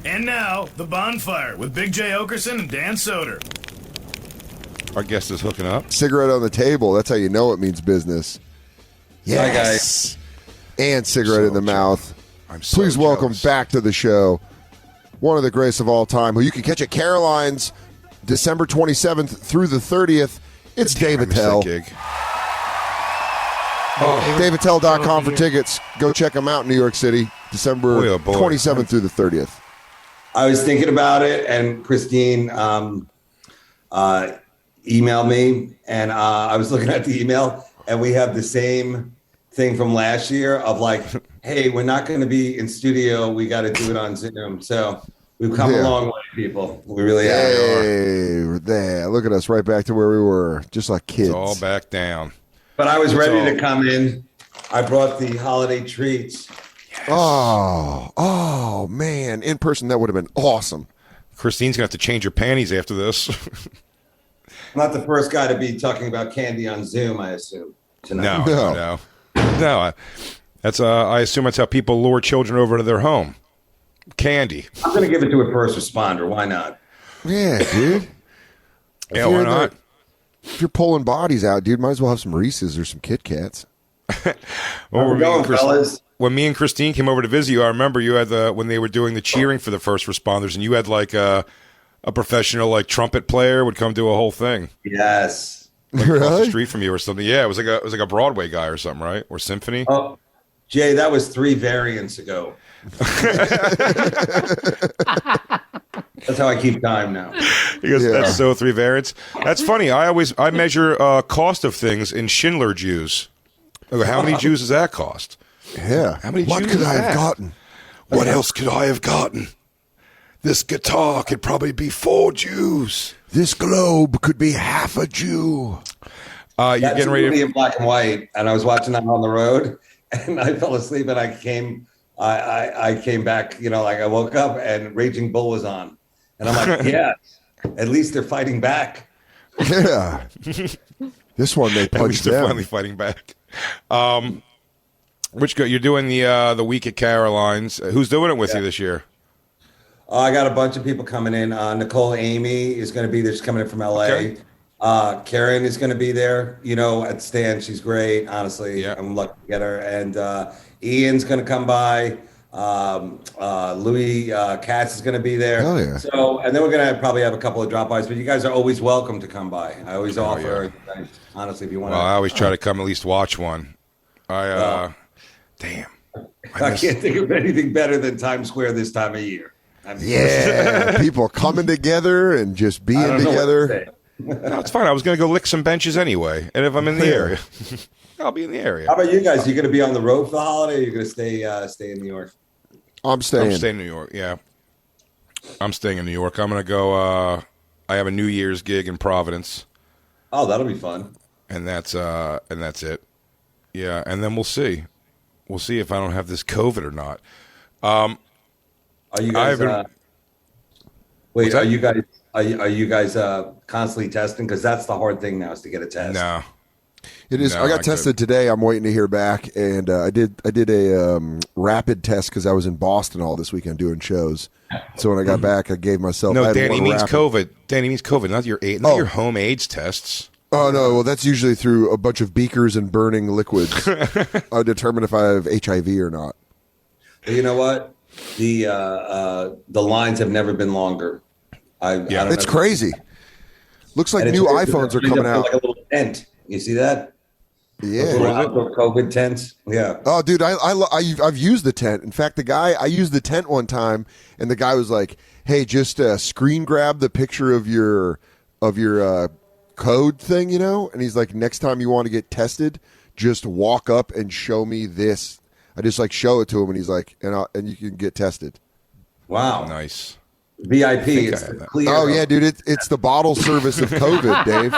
And now, the Bonfire with Big J. Okerson and Dan Soder. Our guest is hooking up. Cigarette on the table. That's how you know it means business. Yes. Hi, guys. And cigarette in the mouth. I'm so Please welcome jealous. back to the show one of the greatest of all time, who you can catch at Caroline's December 27th through the 30th. It's Dave Attell. DaveAttell.com for tickets. Go check them out in New York City, December 27th through the 30th. I was thinking about it, and Christine emailed me, and I was looking at the email, and we have the same thing from last year of like, hey, we're not going to be in studio. We got to do it on Zoom. So we've come a long way, people. We really have. Hey, we're there. Look at us, right back to where we were, just like kids. It's all back down. But I was ready to come in. I brought the holiday treats. Yes. Oh, man. In person, that would have been awesome. Christine's going to have to change her panties after this. I'm not the first guy to be talking about candy on Zoom, I assume, tonight. No. That's I assume that's how people lure children over to their home. Candy. I'm going to give it to a first responder. Why not? Yeah, dude. Yeah, why not? If you're pulling bodies out, dude, might as well have some Reese's or some Kit Kats. We're going, fellas. When me and Christine came over to visit you, I remember you had when they were doing the cheering for the first responders, and you had like a professional like trumpet player would come do a whole thing. Yes. Like across the street from you or something. Yeah, it was like a Broadway guy or something, right? Or symphony. Oh, Jay, that was 3 variants ago. That's how I keep time now. He goes, that's so 3 variants. That's funny. I measure cost of things in Schindler Jews. I go, how many Jews does that cost? Yeah. How many What Jews could is I have that? gotten? What else could I have gotten? This guitar could probably be 4 Jews. This globe could be half a Jew. You're That's getting a ready movie to... in black and white, and I was watching that on the road, and I fell asleep, and I came back, like I woke up, and Raging Bull was on, and I'm like, yeah, at least they're fighting back. Yeah. This one, they At least punched they're them. finally fighting back. You're doing the week at Caroline's. Who's doing it with you this year? I got a bunch of people coming in. Nicole Amy is going to be there. She's coming in from LA. Okay. Karen is going to be there, at Stan. She's great, honestly. Yeah. I'm lucky to get her. And Ian's going to come by. Louis Katz is going to be there. Oh, yeah. So, and then we're going to probably have a couple of drop-bys, but you guys are always welcome to come by. I always offer, honestly, if you want to. Well, I always try to come at least watch one. Damn. I can't think of anything better than Times Square this time of year. Yeah. People coming together and just I being don't know what to together. say. No, it's fine. I was going to go lick some benches anyway. And if I'm in the area, I'll be in the area. How about you guys? Are you going to be on the road for the holiday, or are you going to stay in New York? I'm staying. I'm staying in New York, yeah. I'm staying in New York. I'm going to go, I have a New Year's gig in Providence. Oh, that'll be fun. And that's it. Yeah, and then we'll see. We'll see if I don't have this COVID or not. Are you guys? Are you guys constantly testing? Because that's the hard thing now, is to get a test. No. It is. I got tested today. I'm waiting to hear back, and I did a rapid test because I was in Boston all this weekend doing shows. So when I got back, I gave myself. No, I had Danny one means rapid. COVID. Danny means COVID, not your home AIDS tests. Oh no! Well, that's usually through a bunch of beakers and burning liquids. I determine if I have HIV or not. You know what? The lines have never been longer. I don't It's know. crazy. Looks like And new it's iPhones are coming out. Like a little tent. You see that? Yeah. Little outdoor COVID tents. Yeah. Oh, dude, I've used the tent. In fact, I used the tent one time, and the guy was like, "Hey, just screen grab the picture of your code thing, And he's like, "Next time you want to get tested, just walk up and show me this." I just show it to him, and he's like, "And you can get tested." Wow. Nice. VIP. It's I have that. clear. Oh yeah, dude, it's the bottle service of COVID, Dave.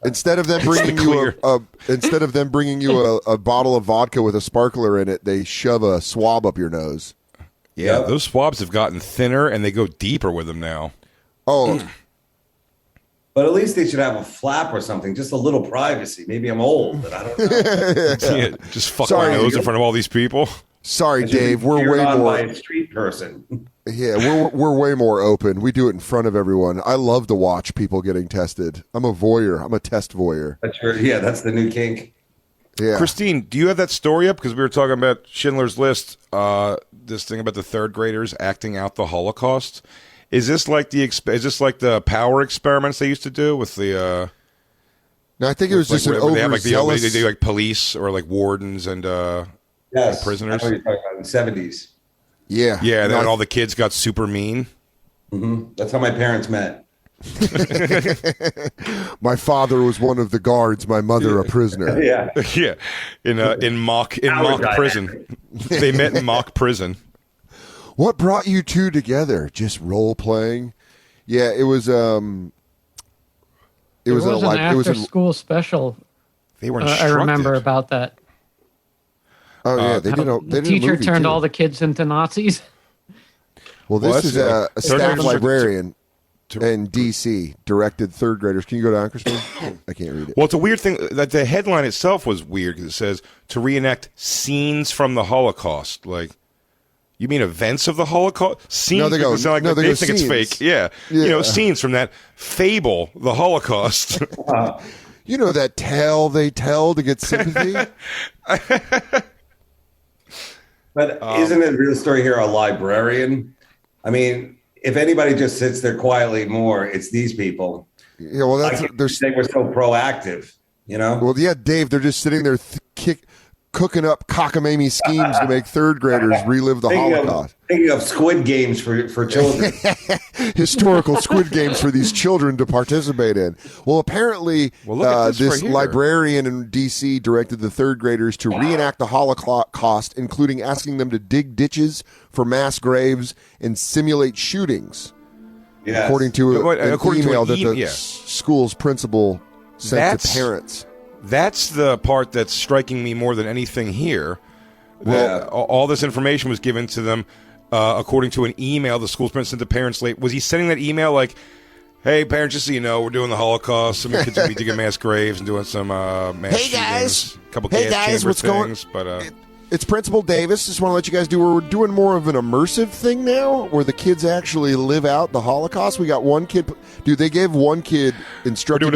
Instead of them bringing you a bottle of vodka with a sparkler in it, they shove a swab up your nose. Yeah, Yep. those swabs have gotten thinner, and they go deeper with them now. Oh, But at least they should have a flap or something, just a little privacy. Maybe I'm old, but I don't know. Yeah, just fuck Sorry, my nose in front of all these people. Sorry, I should be Dave. We're cheered way on more. by a street person. Yeah, we're way more open. We do it in front of everyone. I love to watch people getting tested. I'm a voyeur. I'm a test voyeur. That's the new kink. Yeah. Christine, do you have that story up? Because we were talking about Schindler's List, this thing about the third graders acting out the Holocaust. Is this like the power experiments they used to do with the? No, I think it was just an where they have overzealous. they do like police or like wardens and Yes, prisoners. I know what you're talking about in the 70s. Yeah. Yeah, and No, then all the kids got super mean. That's how my parents met. my father was one of the guards. My mother a prisoner. Yeah. Yeah, in mock prison. They met in mock prison. What brought you two together? Just role playing. Yeah, it was. It was an after school special. They were I instructed. remember about that. Oh yeah, they did. The They did a teacher movie, turned too. all the kids into Nazis. Well, this Well, is that's- a third staff graders- librarian in D.C. directed third graders. Can you go down, Christine? I can't read it. Well, it's a weird thing that the headline itself was weird because it says to reenact scenes from the Holocaust. Like, you mean events of the Holocaust? Scenes No, they go- sound like no, they they go think it's scenes. fake. Yeah. Yeah. Scenes from that fable, the Holocaust. You know that tale they tell to get sympathy. But isn't the real story here a librarian? I mean, if anybody just sits there quietly more, it's these people. Yeah, well, They were so proactive, you know? Well, yeah, Dave. They're just sitting there cooking up cockamamie schemes to make third graders relive the Holocaust. Thinking of Squid Games for children. Historical Squid Games for these children to participate in. Well, apparently, Well, look at this this right here. librarian in D.C. directed the third graders to reenact the Holocaust, including asking them to dig ditches for mass graves and simulate shootings. Yes. According to an email that the yeah. school's principal sent to parents. That's the part that's striking me more than anything here. Well, All this information was given to them according to an email the school's principal sent to parents late. Was he sending that email like, hey, parents, just so you know, we're doing the Holocaust. Some of the kids will be digging mass graves and doing some mass Hey, guys. shootings, a couple Hey, gas guys, chamber what's going- things. But It's Principal Davis. Just want to let you guys we're doing more of an immersive thing now where the kids actually live out the Holocaust. We got one kid. Dude, they gave one kid instructed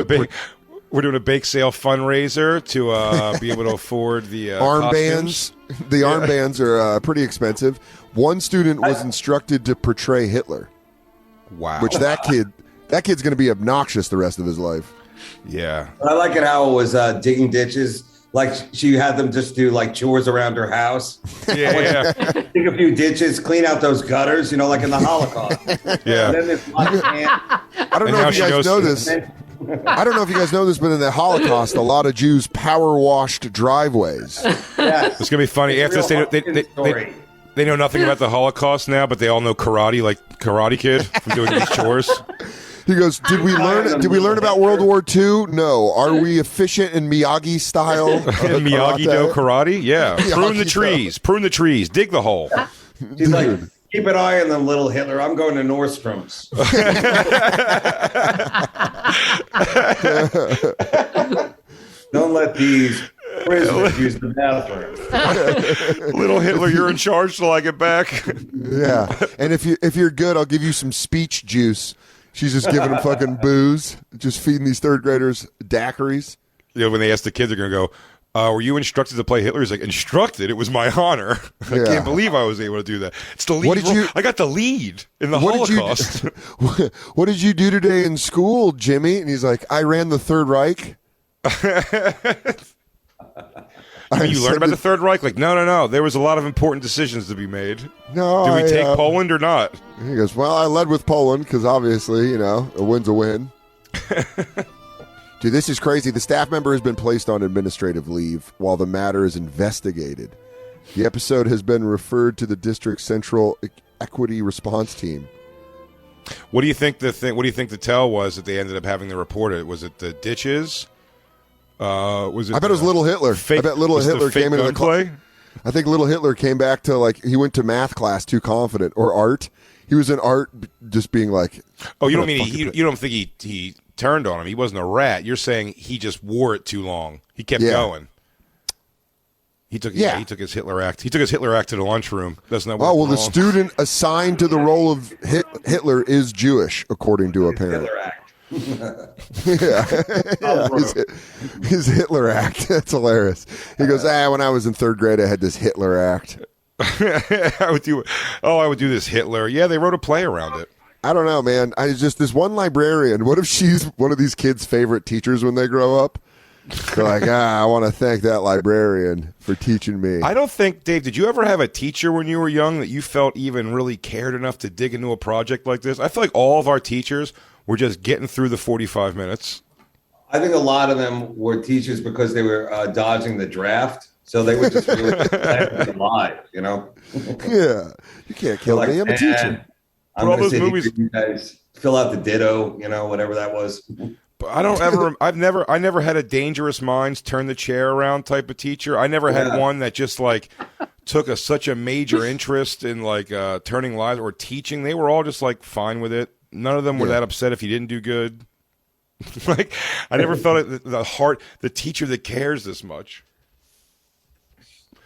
we're doing a bake sale fundraiser to be able to afford the armbands. costumes. The armbands are pretty expensive. One student was instructed to portray Hitler, Wow. which that kid's going to be obnoxious the rest of his life. Yeah. I like it how it was digging ditches. Like she had them just do like chores around her house. Yeah. Dig a few ditches, clean out those gutters, like in the Holocaust. Yeah. And then this one man, I don't And know now if you she guys goes know to- this. I don't know if you guys know this, but in the Holocaust, a lot of Jews power washed driveways. yes. It's going to be funny. After this, they know nothing about the Holocaust now, but they all know karate, like Karate Kid, from doing these chores. He goes, "Did we learn about World War II? No. Are we efficient in Miyagi style? Miyagi-Do karate? Yeah. Prune the Miyagi-Do. trees. Prune the trees. Dig the hole. She's like, keep an eye on them, little Hitler. I'm going to Nordstrom's. Don't let these prisoners use the bathroom. Little Hitler, you're in charge till I get back. Yeah. And if you're good, I'll give you some speech juice." She's just giving them fucking booze, just feeding these third graders daiquiris. When they ask the kids, they're going to go, were you instructed to play Hitler? He's like, instructed? It was my honor. I Yeah. can't believe I was able to do that. It's the lead. What did you- I got the lead in the Holocaust. What did you do today in school, Jimmy? And he's like, "I ran the Third Reich." You learned about the Third Reich? Like, no. There was a lot of important decisions to be made. No. Do we take Poland or not? He goes, "Well, I led with Poland because obviously, a win's a win." Dude, this is crazy. The staff member has been placed on administrative leave while the matter is investigated. The episode has been referred to the district central equity response team. What do you think What do you think the tell was that they ended up having to report it? Was it the ditches? Was it? I bet it was Little Hitler. Fake, I bet Little was the Hitler fake came into the gunplay? I think Little Hitler came back to he went to math class too confident, or art. He was in art just being like, Oh, you don't mean you don't think he turned on him? He wasn't a rat. You're saying he just wore it too long. He kept Yeah. going. He took Yeah. he took his Hitler act. He took his Hitler act to the lunchroom. Doesn't that work? Oh well, the wrong? student assigned to the role of Hitler is Jewish, according to a parent. Hitler act. Yeah, his Hitler act. That's hilarious. He goes, when I was in third grade, I had this Hitler act. I would do this Hitler. Yeah, they wrote a play around it. I don't know, man. I just this one librarian. What if she's one of these kids' favorite teachers when they grow up? They're like, I want to thank that librarian for teaching me. I don't think, Dave, did you ever have a teacher when you were young that you felt even really cared enough to dig into a project like this? I feel like all of our teachers were just getting through the 45 minutes. I think a lot of them were teachers because they were dodging the draft. So they were just really alive, you know? Yeah. You can't kill me. I'm a teacher. I'm all going to those say movies- you guys fill out the ditto, you know, whatever that was. But I never had a dangerous minds turn the chair around type of teacher. I never had one that just like took such a major interest in like turning lives or teaching. They were all just like fine with it. None of them were that upset if you didn't do good. Like I never felt like the teacher that cares this much.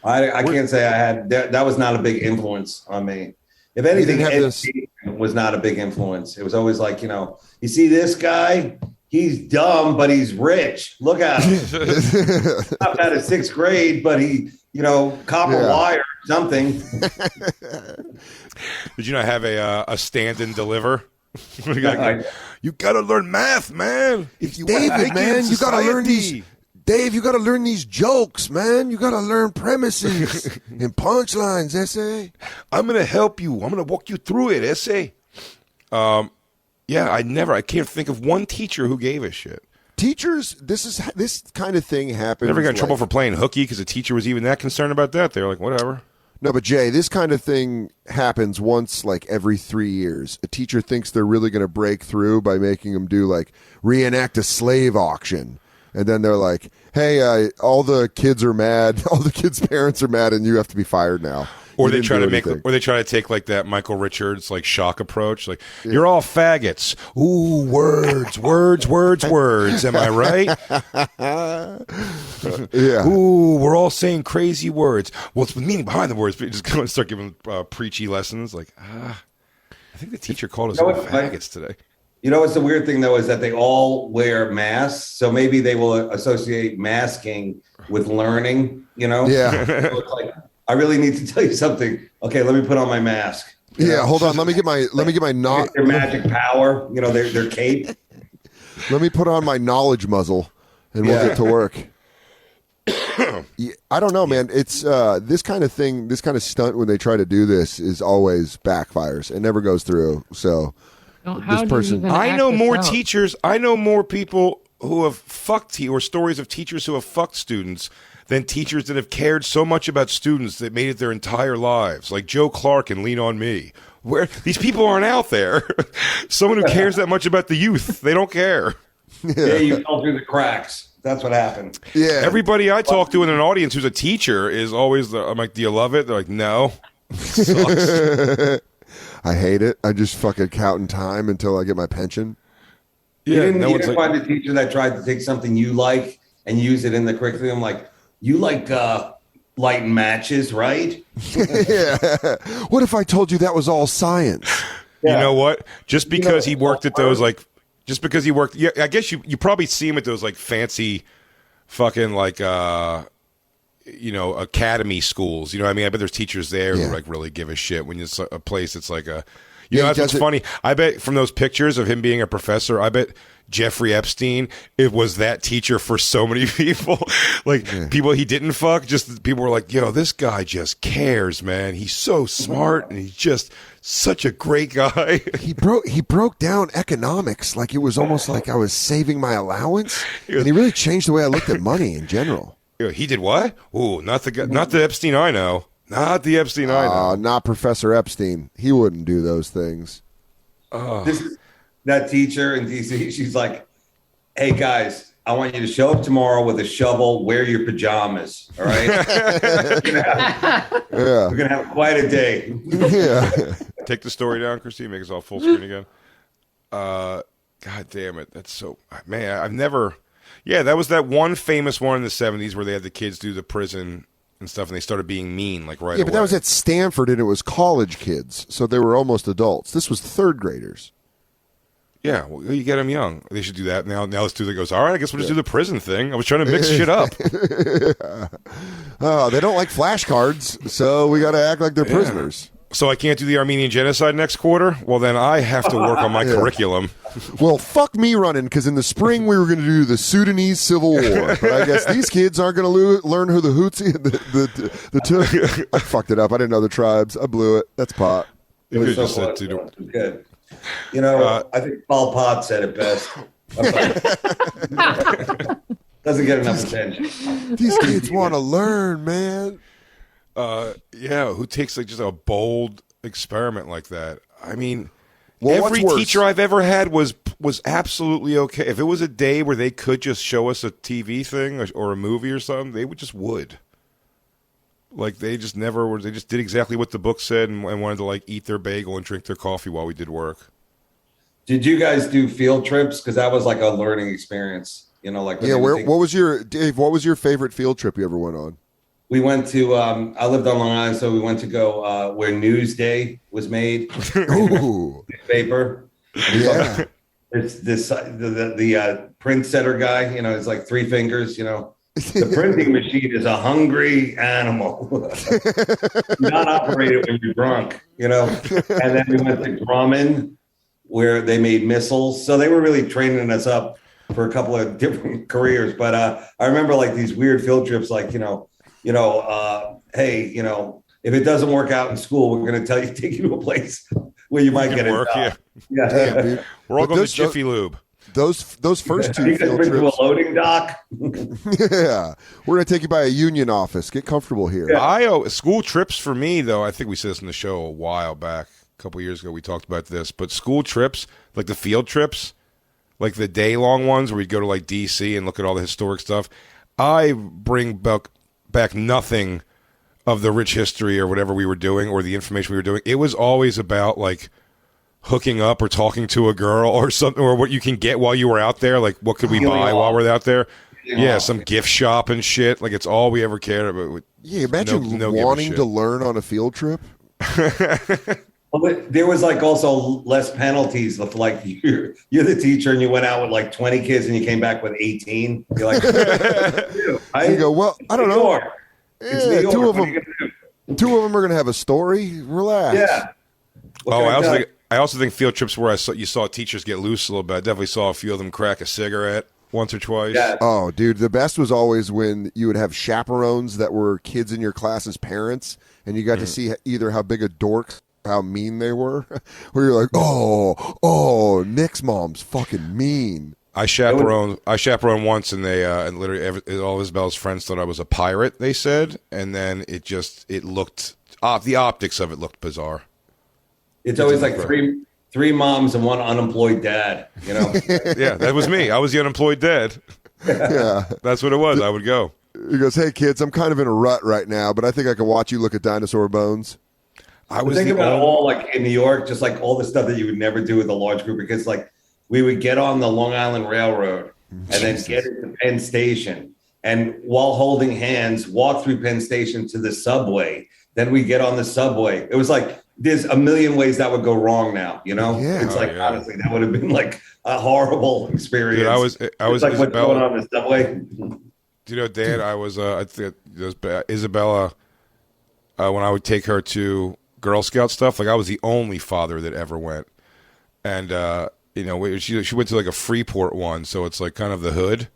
I can't say I had that was not a big influence on me. If anything, education was not a big influence. It was always like, you know, you see this guy, he's dumb, but he's rich. Look at him. Not out of sixth grade, but he, you know, copper wire or something. Did you not have a stand and deliver? You gotta learn math, man. If you David, man, you gotta learn these. Dave, you gotta learn these jokes, man. You gotta learn premises and punchlines, essay. I'm gonna help you. I'm gonna walk you through it, essay. I can't think of one teacher who gave a shit. Teachers, this kind of thing happens. Never got in trouble for playing hooky because the teacher was even that concerned about that. They were like, whatever. No, but Jay, this kind of thing happens once like every 3 years. A teacher thinks they're really going to break through by making them do like reenact a slave auction. And then they're like, hey, all the kids are mad. All the kids' parents are mad and you have to be fired now. Or they try to take like that Michael Richards like shock approach, like you're all faggots. Ooh, words. Am I right? Yeah. Ooh, we're all saying crazy words. What's the meaning behind the words? But just going to start giving preachy lessons. Like, I think the teacher called us all faggots today. You know what's the weird thing though is that they all wear masks, so maybe they will associate masking with learning. You know? Yeah. So it's like, I really need to tell you something. Okay, let me put on my mask. Yeah, hold on. Let me get my their magic power. You know, their cape. Let me put on my knowledge muzzle, and we'll get to work. Yeah, I don't know, man. It's this kind of thing, this kind of stunt when they try to do this is always backfires. It never goes through. So How do you even I know act more this out? teachers. I know more people who have fucked or stories of teachers who have fucked students than teachers that have cared so much about students that made it their entire lives, like Joe Clark and Lean on Me. Where these people aren't out there. Someone who cares that much about the youth, they don't care. Yeah, you fell through the cracks. That's what happened. yeah, Everybody I talk to in an audience who's a teacher is always, I'm like, do you love it? They're like, no. Sucks. I hate it. I just fucking count in time until I get my pension. You Yeah, didn't find a teacher that tried to take something you like and use it in the curriculum. Like, you like lighting matches, right? Yeah. What if I told you that was all science? You know what? Just because he worked at those, I guess you probably see him at those like fancy fucking like academy schools. You know what I mean? I bet there's teachers there who like really give a shit when it's a place that's like a that's what's funny. I bet from those pictures of him being a professor, I bet Jeffrey Epstein, it was that teacher for so many people. People he didn't fuck, just people were like, yo, this guy just cares, man. He's so smart and he's just such a great guy. He broke down economics like it was almost like I was saving my allowance. And he really changed the way I looked at money in general. He did what? Ooh, not the Epstein I know. Not the Epstein I know. Not Professor Epstein. He wouldn't do those things. This is that teacher in DC. She's like, hey, guys, I want you to show up tomorrow with a shovel, wear your pajamas. All right. We're going to have quite a day. Yeah. Take the story down, Christine. Make us all full screen again. God damn it. That's so... Man, I've never... Yeah, that was that one famous one in the 70s where they had the kids do the prison and stuff, and they started being mean like right away. Yeah, but that was at Stanford, and it was college kids, so they were almost adults. This was third graders. Yeah, well, you get them young. They should do that. Now this dude that goes, all right, I guess we'll just do the prison thing. I was trying to mix shit up. Oh, they don't like flashcards, so we got to act like they're prisoners. So I can't do the Armenian genocide next quarter? Well, then I have to work on my curriculum. Well, fuck me running, because in the spring we were going to do the Sudanese Civil War. But I guess these kids aren't going to learn who the Hutsi and the I fucked it up. I didn't know the tribes. I blew it. That's pot. It was so close. It was good. You know, I think Paul Pot said it best. Doesn't get enough attention. These kids want to learn, man. Yeah, who takes like just a bold experiment like that? I mean, well, every teacher I've ever had was absolutely okay. If it was a day where they could just show us a TV thing or a movie or something, they would. Like they just never were. They just did exactly what the book said and wanted to like eat their bagel and drink their coffee while we did work. Did you guys do field trips? Because that was like a learning experience. You know, like what was your favorite field trip you ever went on? We went to. I lived on Long Island, so we went to go where Newsday was made. Ooh, Newspaper. Yeah. It's this the print setter guy. You know, it's like three fingers. You know. The printing machine is a hungry animal. Not operated when you're drunk, you know. And then we went to Grumman, where they made missiles. So they were really training us up for a couple of different careers. But I remember like these weird field trips, like hey, you know, if it doesn't work out in school, we're going to take you to a place where you might get a job. Yeah. Damn, we're all going to Jiffy Lube. Those first two field trips. To a loading dock. Yeah, we're gonna take you by a union office. Get comfortable here. Yeah. School trips for me, though. I think we said this in the show a while back, a couple of years ago. We talked about this, but school trips, like the field trips, like the day-long ones where we'd go to like DC and look at all the historic stuff. I bring back nothing of the rich history or whatever we were doing or the information we were doing. It was always about like hooking up or talking to a girl or something, or what you can get while you were out there. Like, what could we buy while we're out there? Yeah, some gift shop and shit. Like, it's all we ever cared about. Yeah, imagine wanting to learn on a field trip. Well, there was like also less penalties. Like you're the teacher and you went out with like 20 kids and you came back with 18. You're like, you go, well, I don't know. Yeah, two of them are gonna have a story. Relax. Yeah. I also think field trips where you saw teachers get loose a little bit. I definitely saw a few of them crack a cigarette once or twice. Yeah. Oh, dude, the best was always when you would have chaperones that were kids in your class's parents, and you got to see either how big a dork, how mean they were, where you're like, oh, Nick's mom's fucking mean. I chaperoned once, and they and literally all Isabel's friends thought I was a pirate. They said, and then it looked the optics of it looked bizarre. It's always like three moms and one unemployed dad, you know? Yeah, that was me. I was the unemployed dad. Yeah. That's what it was. I would go. He goes, hey, kids, I'm kind of in a rut right now, but I think I can watch you look at dinosaur bones. I was thinking about all, like, in New York, just like all the stuff that you would never do with a large group, because, like, we would get on the Long Island Railroad and then get into Penn Station, and while holding hands, walk through Penn Station to the subway. Then we get on the subway. It was like, there's a million ways that would go wrong now, you know? Yeah. It's like, honestly, that would have been like a horrible experience. Dude, I was like Isabella. what's going on in the subway. Do you know, Dan, I was, I think it was Isabella, when I would take her to Girl Scout stuff, like I was the only father that ever went. And, you know, she went to like a Freeport one, so it's like kind of the hood,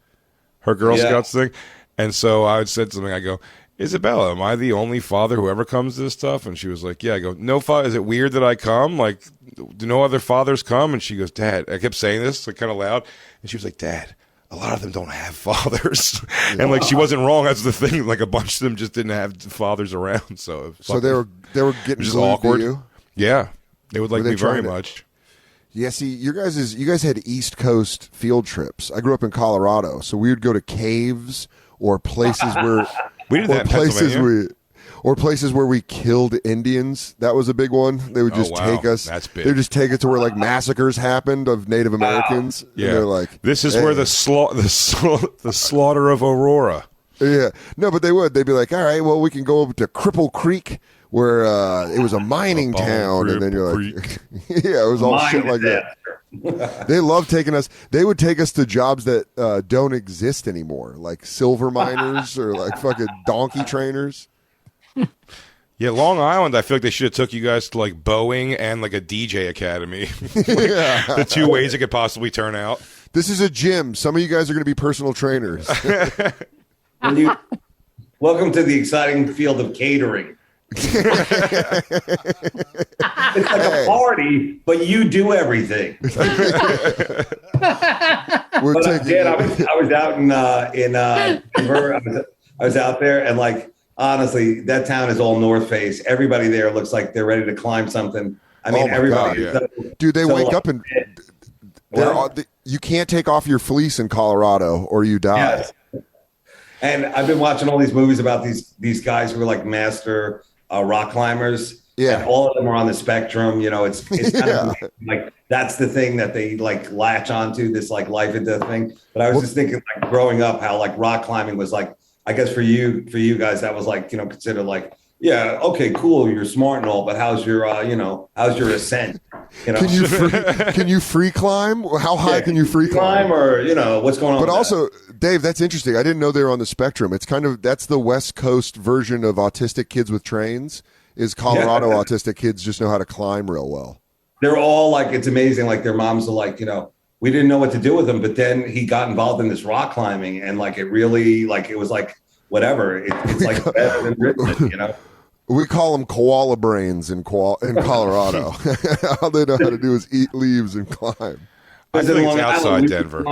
her Girl Scouts thing. And so I would said something, I go, Isabella, am I the only father who ever comes to this stuff? And she was like, yeah. I go, no father. Is it weird that I come? Like, do no other fathers come? And she goes, Dad. I kept saying this like kind of loud. And she was like, Dad, a lot of them don't have fathers. And like, she wasn't wrong. That's the thing. Like a bunch of them just didn't have fathers around. So they were getting just awkward. To you? Yeah. They would like me very much. Yeah, see, you guys had East Coast field trips. I grew up in Colorado, so we would go to caves or places where we did that in Pennsylvania. Or places where we killed Indians. That was a big one. They would just take us. That's big. They would just take it to where like massacres happened of Native Americans. Yeah, and they're like, this is where the slaughter of Aurora. Yeah, no, but they would. They'd be like, all right, well, we can go over to Cripple Creek, where it was a mining town, and then you're like, yeah, it was all shit like that. They love taking us. They would take us to jobs that don't exist anymore, like silver miners or like fucking donkey trainers. Yeah, Long Island, I feel like they should have took you guys to like Boeing and like a DJ academy. The two ways it could possibly turn out. This is a gym. Some of you guys are going to be personal trainers. Welcome to the exciting field of catering. It's like a party, but you do everything. I was out in Denver. I was out there, and like honestly, that town is all North Face. Everybody there looks like they're ready to climb something. I mean, everybody. God, yeah. Dude, they wake up and you can't take off your fleece in Colorado or you die. Yes. And I've been watching all these movies about these guys who are like master rock climbers. Yeah. And all of them are on the spectrum. You know, it's kind of like that's the thing that they like latch onto, this like life and death thing. But I was just thinking, like growing up, how like rock climbing was like, I guess for you guys, that was like, you know, considered like, yeah, okay, cool, you're smart and all, but how's your how's your ascent? You know? Can you free climb? How high can you free climb? Or, you know, what's going on? But also, Dave, that's interesting. I didn't know they were on the spectrum. It's kind of, that's the West Coast version of autistic kids with trains, is Colorado autistic kids just know how to climb real well. They're all like, it's amazing. Like their moms are like, you know, we didn't know what to do with him, but then he got involved in this rock climbing and like, it really, like, it was like, whatever. It's like better than written, you know? We call them koala brains in Colorado. All they know how to do is eat leaves and climb. I think it's outside Denver.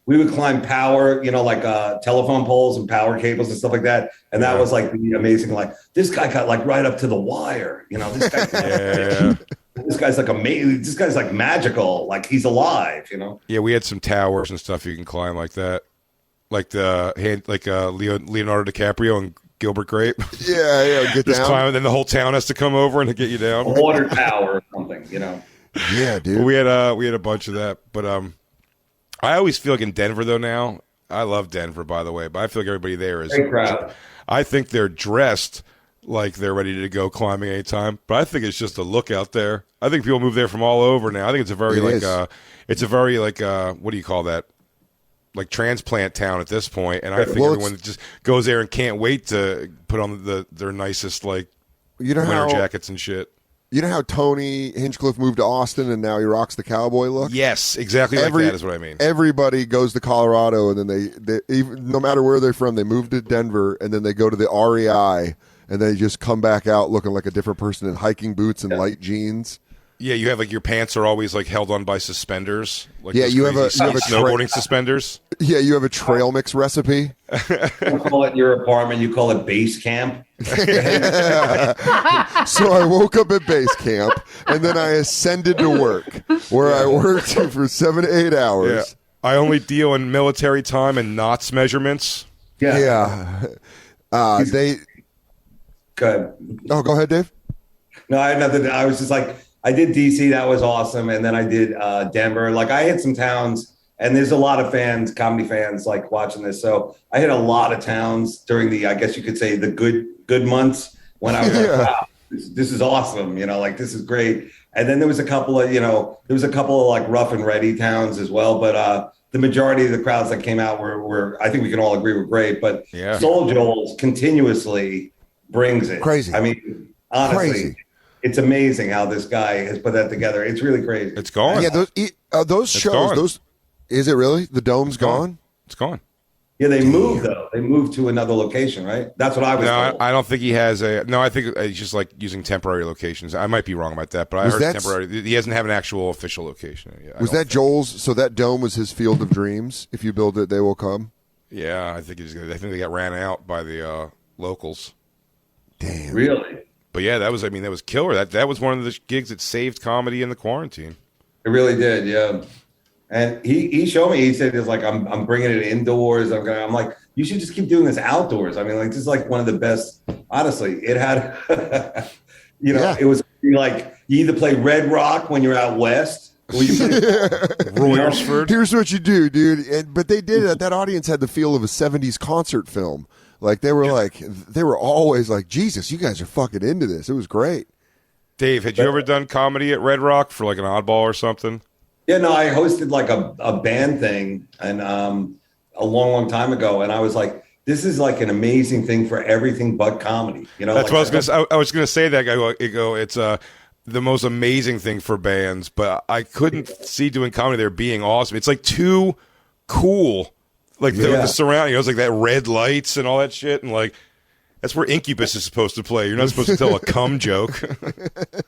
We would climb power, you know, like telephone poles and power cables and stuff like that. And that was like the amazing, like this guy got like right up to the wire. You know, this guy, this guy's like amazing. This guy's like magical. Like he's alive, you know? Yeah, we had some towers and stuff you can climb like that. Like Leonardo DiCaprio and Gilbert Grape. Yeah, get just down. climb, and then the whole town has to come over and get you down. A water tower or something, you know. Yeah, dude. We had a bunch of that, but I always feel like in Denver though now. I love Denver, by the way, but I feel like everybody there is. Great crowd. I think they're dressed like they're ready to go climbing anytime, but I think it's just a look out there. I think people move there from all over now. I think it's a very what do you call that? Like transplant town at this point, and I think everyone just goes there and can't wait to put on their nicest like winter jackets and shit. You know how Tony Hinchcliffe moved to Austin and now he rocks the cowboy look? Yes, exactly like that is what I mean. Everybody goes to Colorado and then they even, no matter where they're from, they move to Denver and then they go to the REI and they just come back out looking like a different person in hiking boots and light jeans. Yeah, you have like your pants are always like held on by suspenders. Like you have a snowboarding suspenders. Yeah, you have a trail mix recipe. You call it your apartment. You call it base camp. So I woke up at base camp and then I ascended to work, where I worked for 7 to 8 hours. Yeah. I only deal in military time and knots measurements. Yeah. They. Go ahead. Oh, go ahead, Dave. No, I had nothing. I was just like, I did DC. That was awesome. And then I did Denver. Like I hit some towns, and there's a lot of fans, comedy fans, like watching this. So I hit a lot of towns during the, I guess you could say, the good months when I was like, wow, this is awesome. You know, like this is great. And then there was a couple of, like rough and ready towns as well. But the majority of the crowds that came out were I think we can all agree were great. But Soul Joel continuously brings it. Crazy. I mean, honestly. It's amazing how this guy has put that together. It's really crazy. It's gone. Yeah, those shows. Gone. Is it really? The dome's gone? It's gone. Yeah, they moved though. They moved to another location, right? That's what I was told. I don't think he has a. No, I think he's just like using temporary locations. I might be wrong about that, but I heard temporary. He doesn't have an actual official location. Was that Joel's? So that dome was his field of dreams. If you build it, they will come. Yeah, I think they got ran out by the locals. Damn. Really? But yeah, that was killer. That was one of the gigs that saved comedy in the quarantine. It really did, yeah. And he showed me. He said, "It's like I'm bringing it indoors. I'm like, you should just keep doing this outdoors. I mean, like this is like one of the best. Honestly, it had, it was like you either play Red Rock when you're out west, Well, Royersford. Here's what you do, dude. But they did it. That audience had the feel of a '70s concert film. Like they were always like, Jesus, you guys are fucking into this. It was great. Dave, had you ever done comedy at Red Rock for like an oddball or something? Yeah, no, I hosted like a band thing and a long time ago, and I was like, this is like an amazing thing for everything but comedy. You know, That's like, what I was going to say. I was going to say that. It's the most amazing thing for bands, but I couldn't see doing comedy there being awesome. It's like too cool. Like the surrounding, it's like that red lights and all that shit, and like that's where Incubus is supposed to play. You're not supposed to tell a cum joke.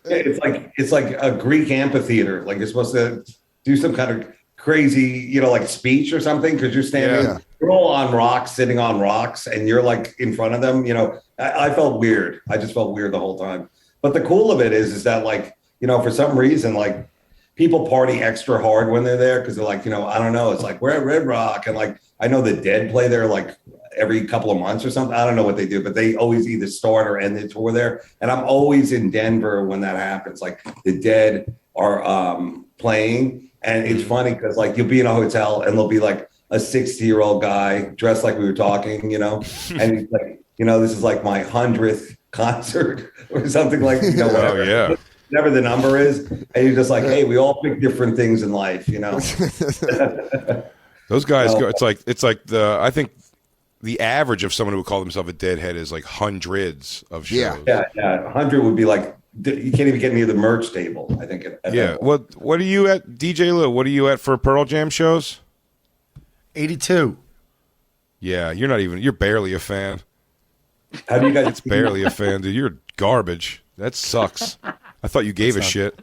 it's like a Greek amphitheater. Like you're supposed to do some kind of crazy, like speech or something because you're standing. Yeah. You're all on rocks, sitting on rocks, and you're like in front of them. I felt weird. I just felt weird the whole time. But the cool of it is that like for some reason like people party extra hard when they're there because they're like I don't know. It's like we're at Red Rock and like I know the Dead play there like every couple of months or something. I don't know what they do, but they always either start or end the tour there. And I'm always in Denver when that happens. Like the Dead are playing, and it's funny because like you'll be in a hotel and there'll be like a 60-year-old guy dressed like we were talking, and he's like, this is like my 100th concert or something like, whatever. Oh, yeah. Whatever the number is. And you're just like, hey, we all pick different things in life, Those guys go. It's like I think the average of someone who would call themselves a deadhead is like hundreds of shows. Yeah. 100 would be like you can't even get near the merch table. I think. Yeah. What are you at, DJ Lou? What are you at for Pearl Jam shows? 82. Yeah, you're barely a fan. How do you guys? It's barely a fan, dude. You're garbage. That sucks. I thought you gave a shit.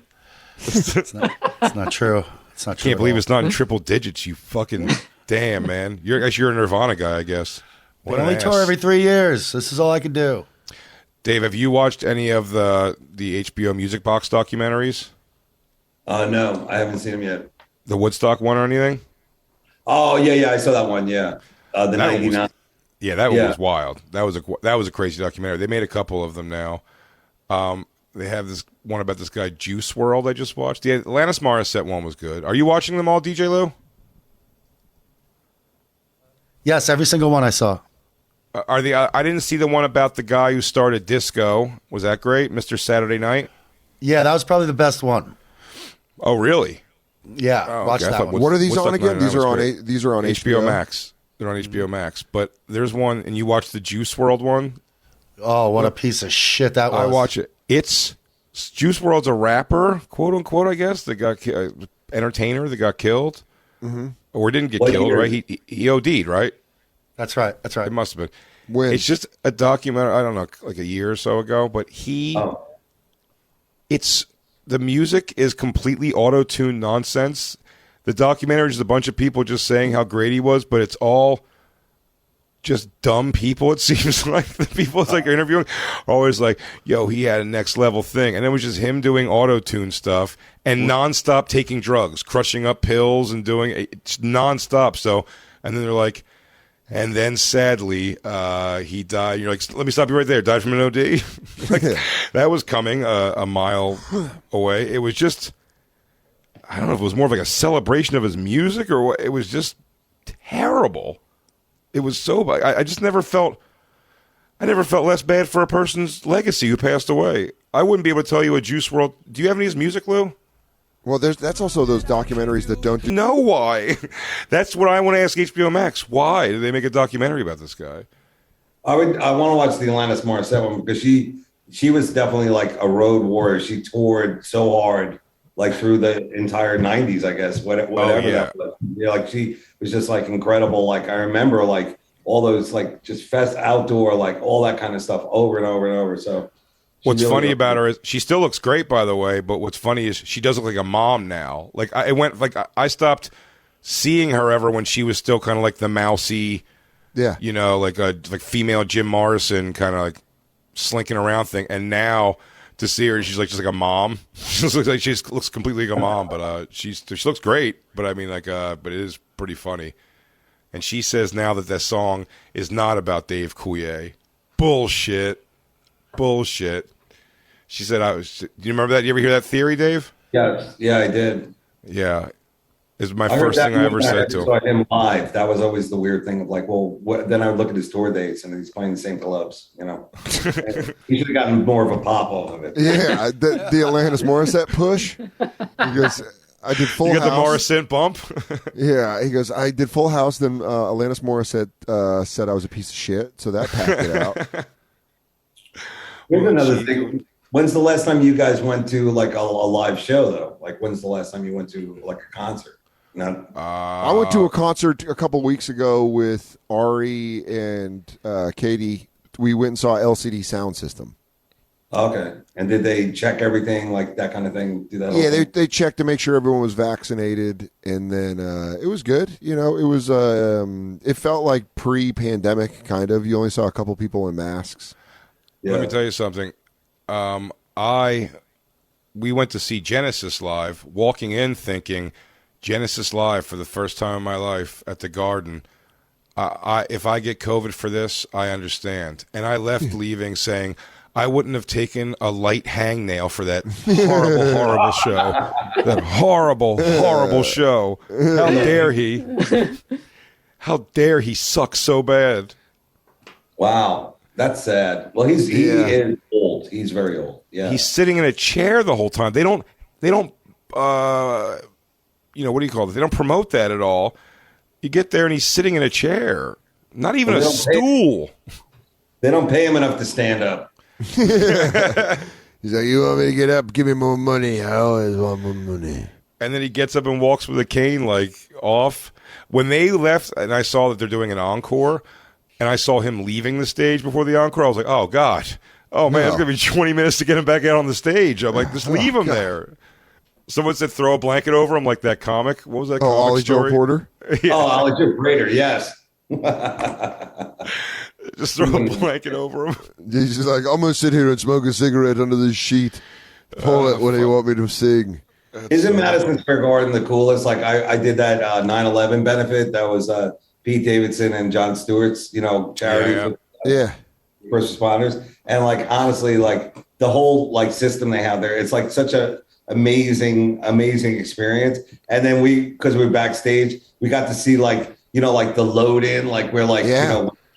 It's not true. It's not true. Can't believe it's not in triple digits. You fucking damn, man. You're a Nirvana guy, I guess. We only tour every 3 years. This is all I can do. Dave, have you watched any of the HBO Music Box documentaries? No, I haven't seen them yet. The Woodstock one or anything? Oh yeah, I saw that one. Yeah, the 99. That one was wild. That was a crazy documentary. They made a couple of them now. They have this one about this guy Juice World I just watched. The Alanis Morissette one was good. Are you watching them all, DJ Lou? Yes, every single one I saw. I didn't see the one about the guy who started disco. Was that great, Mr. Saturday Night? Yeah, that was probably the best one. Oh, really? Yeah, watch that one. What are these on Woodstock again? These are on great. these are on HBO Max. They're on HBO Max. But there's one, and you watched the Juice World one. Oh, what a piece of shit that was! I watch it. It's Juice World's a rapper, quote unquote. I guess that got entertainer that got killed, or didn't get killed, right? He OD'd, right? That's right. It must have been. When? It's just a documentary. I don't know, like a year or so ago. But it's the music is completely auto-tuned nonsense. The documentary is a bunch of people just saying how great he was, but it's all just dumb people. It seems like the people it's like interviewing are always like, "Yo, he had a next level thing," and it was just him doing auto-tune stuff and nonstop taking drugs, crushing up pills, and doing it nonstop. So, and then they're like. And then, sadly, he died. You're like, let me stop you right there. Died from an OD. Like, that was coming a mile away. It was just, I don't know if it was more of like a celebration of his music or what. It was just terrible. It was so bad. I just never felt less bad for a person's legacy who passed away. I wouldn't be able to tell you a Juice World. Do you have any of his music, Lou? Well, that's also those documentaries that don't do. No, why? That's what I want to ask HBO Max. Why did they make a documentary about this guy? I want to watch the Alanis Morissette one because she was definitely like a road warrior. She toured so hard, like through the entire 90s, I guess. Whatever that was. Yeah, like she was just like incredible. Like I remember like all those like just fest outdoor, like all that kind of stuff over and over and over. So. What's funny about her is she still looks great, by the way. But what's funny is she does look like a mom now. Like I stopped seeing her ever when she was still kind of like the mousy, like female Jim Morrison kind of like slinking around thing. And now to see her, she's like just like a mom. She looks like she looks completely like a mom, but she looks great. But I mean, but it is pretty funny. And she says now that that song is not about Dave Coulier. Bullshit. She said, "Do you remember that? You ever hear that theory, Dave?" Yeah, I did. Yeah, is my I heard first that thing I ever said to him. saw him live. That was always the weird thing of like, well, then I would look at his tour dates and he's playing the same clubs. He should have gotten more of a pop off of it. Yeah, the Alanis Morissette push. He goes, I did Full You got the House. Morrison bump. Yeah, he goes, I did Full House. Then Alanis Morissette said I was a piece of shit, so that packed it out. Here's another thing. When's the last time you guys went to like a live show though? Like when's the last time you went to like a concert? Not. I went to a concert a couple weeks ago with Ari and Katie. We went and saw LCD Sound System. Okay. And did they check everything like that kind of thing? Do that? Yeah, they checked to make sure everyone was vaccinated, and then it was good. You know, it was it felt like pre-pandemic kind of. You only saw a couple people in masks. Yeah. Let me tell you something. We went to see Genesis live, walking in thinking Genesis live for the first time in my life at the Garden. If I get COVID for this, I understand. And I left leaving saying I wouldn't have taken a light hangnail for that horrible, horrible show. That horrible, horrible show. How dare he? How dare he suck so bad? Wow. That's sad. Well, he is old. He's very old. Yeah. He's sitting in a chair the whole time. They don't what do you call it? They don't promote that at all. You get there and he's sitting in a chair. Not even a stool. They don't pay him enough to stand up. He's like, you want me to get up? Give me more money. I always want more money. And then he gets up and walks with a cane like off. When they left and I saw that they're doing an encore, and I saw him leaving the stage before the encore, I was like, oh, God. Oh, man, it's going to be 20 minutes to get him back out on the stage. I'm like, just leave him there. Someone said throw a blanket over him like that comic. What was that comic Ollie story? Joe Porter? Yeah. Oh, Ollie Joe Porter, yes. Just throw a blanket over him. He's just like, I'm going to sit here and smoke a cigarette under this sheet. Pull it when you want me to sing. Isn't Madison Square Garden the coolest? Like I did that 9/11 benefit. That was Pete Davidson and Jon Stewart's, charity. Yeah. First responders. And like, honestly, like the whole like system they have there, it's like such a amazing experience. And then because we were backstage, we got to see like the load in, like where like,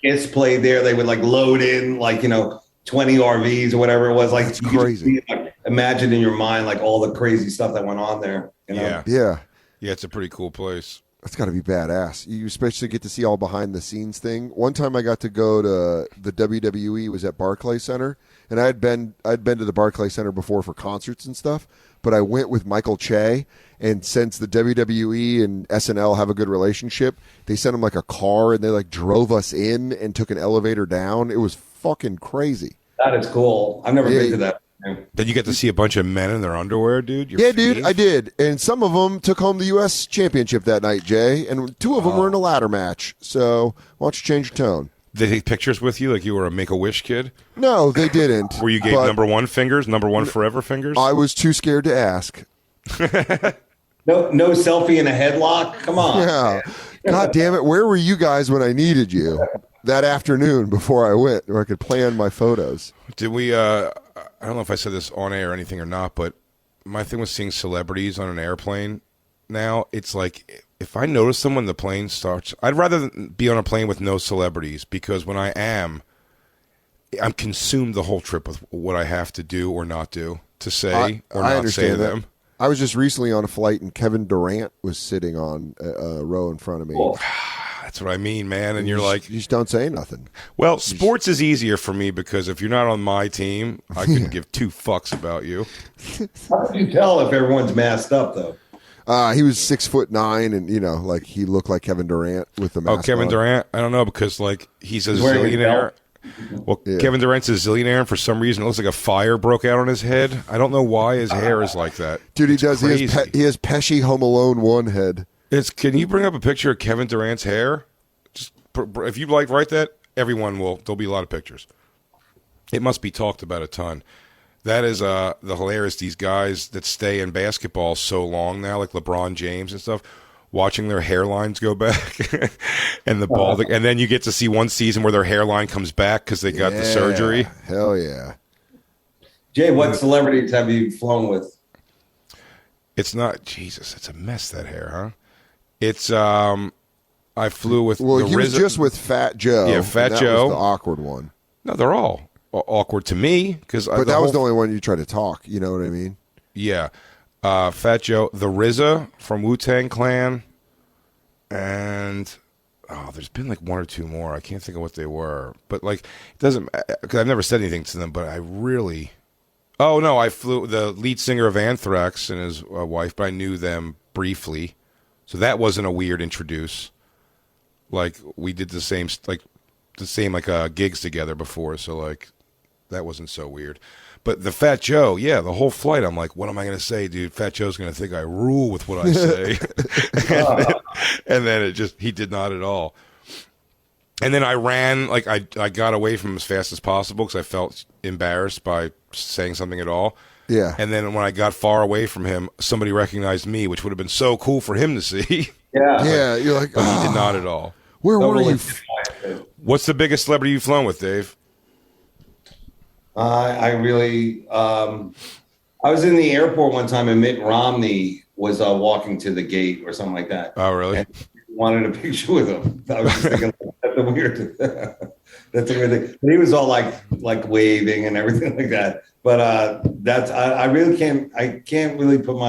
Kiss played there. They would like load in like, 20 RVs or whatever it was. Like it's crazy. Imagine in your mind, like all the crazy stuff that went on there. Yeah. Yeah. Yeah, it's a pretty cool place. That's got to be badass. You especially get to see all behind the scenes thing. One time I got to go to the WWE, was at Barclays Center, and I'd been to the Barclays Center before for concerts and stuff, but I went with Michael Che, and since the WWE and SNL have a good relationship, they sent him like a car and they like drove us in and took an elevator down. It was fucking crazy. That is cool. I've never been to that. Then you get to see a bunch of men in their underwear, dude. Dude, I did. And some of them took home the U.S. championship that night, Jay, and two of them were in a ladder match. So why don't you change your tone? They take pictures with you like you were a Make-A-Wish kid? No, they didn't. Where you gave number one fingers, number one forever fingers? I was too scared to ask. No selfie in a headlock? Come on. Yeah. God damn it. Where were you guys when I needed you that afternoon before I went, where I could plan my photos? Did we, I don't know if I said this on air or anything or not, but my thing with seeing celebrities on an airplane now, it's like if I notice them when the plane starts, I'd rather be on a plane with no celebrities, because when I'm consumed the whole trip with what I have to do or not do to say or not say to them. I was just recently on a flight and Kevin Durant was sitting on a row in front of me. Cool. That's what I mean, man. And you're like, you just don't say nothing. Well, sports is easier for me because if you're not on my team, I couldn't give two fucks about you. How can you tell if everyone's masked up though? He was 6'9", and like he looked like Kevin Durant with the mask. Oh, Kevin on. Durant? I don't know, because like he's a zillionaire. Well, yeah. Kevin Durant's a zillionaire, and for some reason it looks like a fire broke out on his head. I don't know why his hair is like that. Dude, he does. Crazy. He has Pesci Home Alone 1 head. Can you bring up a picture of Kevin Durant's hair? Just if you write that, everyone will. There'll be a lot of pictures. It must be talked about a ton. That is the hilarious. These guys that stay in basketball so long now, like LeBron James and stuff, watching their hairlines go back and the balding, and then you get to see one season where their hairline comes back because they got the surgery. Hell yeah. Jay, what celebrities have you flown with? It's not. Jesus, it's a mess, that hair, huh? It's I flew with. Well, the he was RZA. just with Fat Joe. Yeah, Fat and that Joe. was the awkward one. No, they're all awkward to me because. But that was the only one you tried to talk. You know what I mean? Yeah, Fat Joe, the RZA from Wu-Tang Clan, and there's been like one or two more. I can't think of what they were, but like it doesn't because I've never said anything to them. But I really. Oh no, I flew the lead singer of Anthrax and his wife, but I knew them briefly, so that wasn't a weird introduce. Like we did the same gigs together before, so like that wasn't so weird. But the Fat Joe, yeah, the whole flight, I'm like, what am I going to say, dude? Fat Joe's going to think I rule with what I say. and then he did not at all. And then I ran, like I got away from him as fast as possible because I felt embarrassed by saying something at all. Yeah. And then when I got far away from him, somebody recognized me, which would have been so cool for him to see. Yeah. Yeah, you're like, But he did not at all. Where were Totally. you? What's the biggest celebrity you've flown with, Dave? I really, I was in the airport one time and Mitt Romney was walking to the gate or something like that. Oh, really? And wanted a picture with him. I was just thinking, that's a weird, that's a weird thing. But he was all like waving and everything like that. But I really can't really put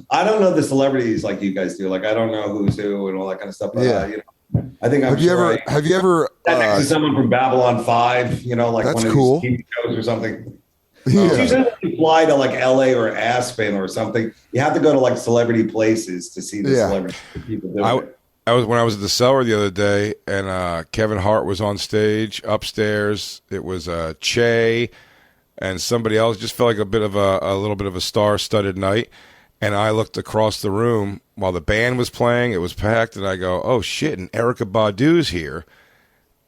I don't know the celebrities like you guys do. Like I don't know who's who and all that kind of stuff. But, Yeah. I think Have you ever sat next to someone from Babylon 5, like That's one of cool. these TV shows or something. Yeah. Usually when you fly to like LA or Aspen or something, you have to go to like celebrity places to see the celebrity people doing it. When I was at the Cellar the other day, and Kevin Hart was on stage upstairs. It was Che and somebody else. It just felt like a little bit of a star-studded night. And I looked across the room while the band was playing. It was packed, and I go, "Oh shit!" And Erykah Badu's here.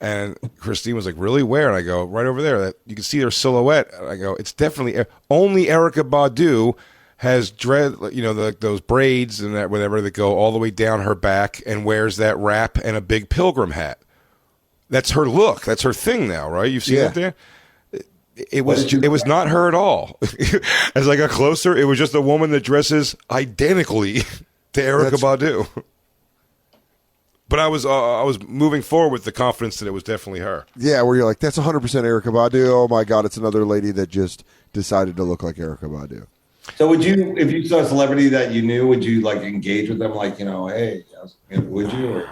And Christine was like, "Really? Where?" And I go, "Right over there. That you can see their silhouette." And I go, "It's definitely only Erykah Badu has those braids and that whatever that go all the way down her back and wears that wrap and a big pilgrim hat. That's her look. That's her thing now, right? You've seen it there." It was not her at all. As I got closer, it was just a woman that dresses identically to Erykah Badu. But I was moving forward with the confidence that it was definitely her. Yeah, where you're like, that's 100% Erykah Badu. Oh my God, it's another lady that just decided to look like Erykah Badu. So would you, if you saw a celebrity that you knew, would you like engage with them? Like, hey, would you? Or?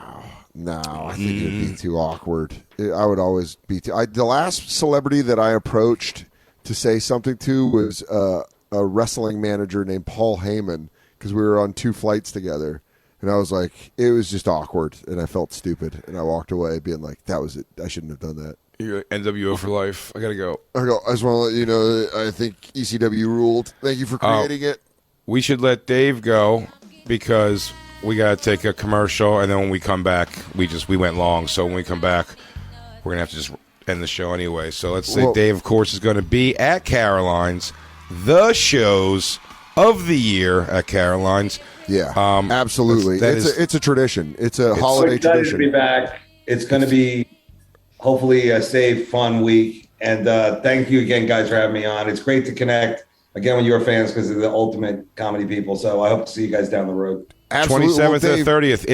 No, I think it'd be too awkward. I would always be the last celebrity that I approached to say something to was a wrestling manager named Paul Heyman because we were on 2 flights together. And I was like, it was just awkward, and I felt stupid. And I walked away being like, that was it. I shouldn't have done that. You're NWO for life. I got to go. I just want to let you know that I think ECW ruled. Thank you for creating it. We should let Dave go because we got to take a commercial, and then when we come back, we went long. So when we come back, we're going to have to just end the show anyway. So let's say Dave, of course, is going to be at Caroline's, the shows of the year at Caroline's. Yeah, absolutely. It's a tradition. It's a holiday excited tradition. To be back. It's going to be hopefully a safe, fun week. And thank you again, guys, for having me on. It's great to connect again with your fans because they're the ultimate comedy people. So I hope to see you guys down the road. Absolutely. 27th and 30th.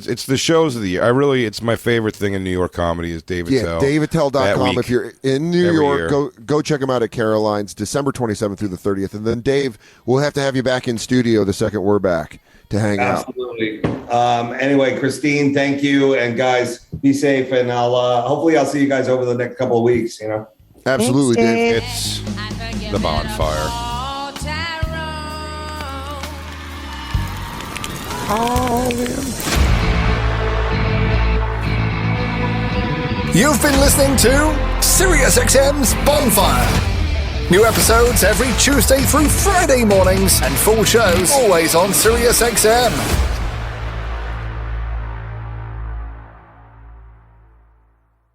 It's the shows of the year. It's my favorite thing in New York comedy is Dave Attell. Yeah, DaveAttell.com. If you're in New York, go check him out at Caroline's, December 27th through the 30th. And then, Dave, we'll have to have you back in studio the second we're back to hang out. Absolutely. Anyway, Christine, thank you. And guys, be safe. And hopefully I'll see you guys over the next couple of weeks, Absolutely, Dave. It's the Bonfire. You've been listening to SiriusXM's Bonfire. New episodes every Tuesday through Friday mornings and full shows always on SiriusXM.